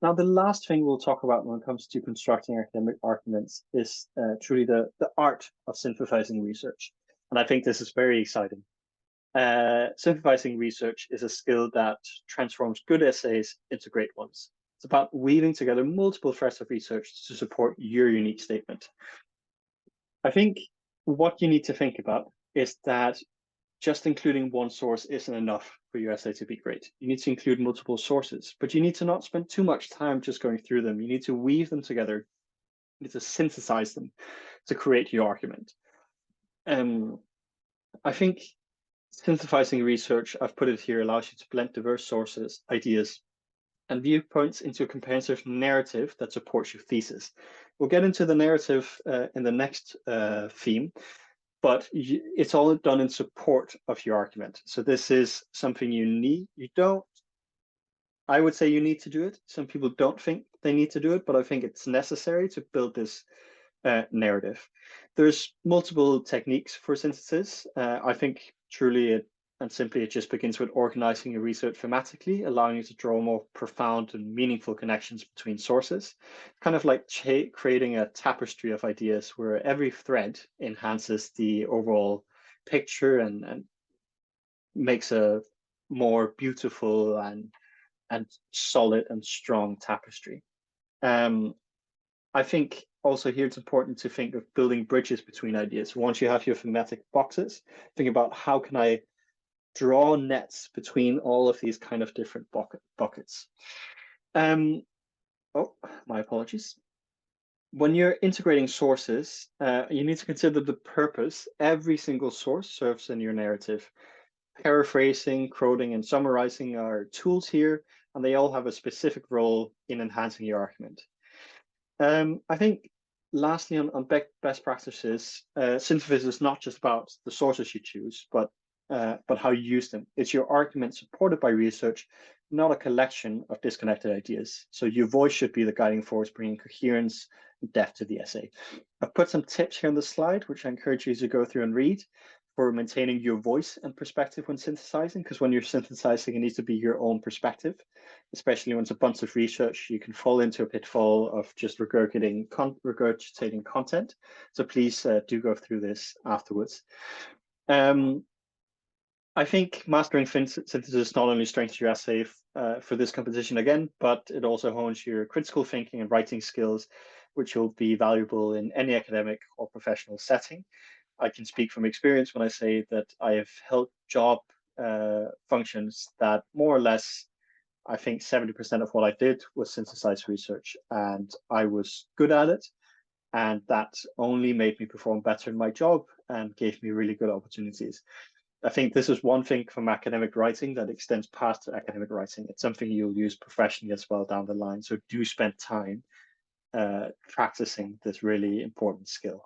Now, the last thing we'll talk about when it comes to constructing academic arguments is truly the art of synthesizing research. And I think this is very exciting. Synthesizing research is a skill that transforms good essays into great ones. It's about weaving together multiple threads of research to support your unique statement. I think what you need to think about is that just including one source isn't enough for your essay to be great. You need to include multiple sources, but you need to not spend too much time just going through them. You need to weave them together. You need to synthesize them to create your argument. I think synthesizing research, I've put it here, allows you to blend diverse sources, ideas, and viewpoints into a comprehensive narrative that supports your thesis. We'll get into the narrative in the next theme, but it's all done in support of your argument. So this is something you don't, I would say you need to do it. Some people don't think they need to do it, but I think it's necessary to build this narrative. There's multiple techniques for synthesis. I think truly and simply it just begins with organizing your research thematically, allowing you to draw more profound and meaningful connections between sources. Kind of like creating a tapestry of ideas where every thread enhances the overall picture and makes a more beautiful and solid and strong tapestry. I think also here it's important to think of building bridges between ideas. Once you have your thematic boxes, think about how can I draw nets between all of these kind of different buckets. Oh, my apologies. When you're integrating sources, you need to consider the purpose every single source serves in your narrative. Paraphrasing, quoting, and summarizing are tools here, and they all have a specific role in enhancing your argument. I think lastly on best practices, synthesis is not just about the sources you choose, but how you use them. It's your argument supported by research, not a collection of disconnected ideas. So your voice should be the guiding force, bringing coherence and depth to the essay. I've put some tips here on the slide, which I encourage you to go through and read for maintaining your voice and perspective when synthesizing, because when you're synthesizing, it needs to be your own perspective, especially when it's a bunch of research. You can fall into a pitfall of just regurgitating content. So please do go through this afterwards. I think mastering synthesis not only strengthens your essay for this competition again, but it also hones your critical thinking and writing skills, which will be valuable in any academic or professional setting. I can speak from experience when I say that I have held job functions that more or less, I think 70% of what I did was synthesize research, and I was good at it. And that only made me perform better in my job and gave me really good opportunities. I think this is one thing from academic writing that extends past academic writing. It's something you'll use professionally as well down the line. So do spend time practicing this really important skill.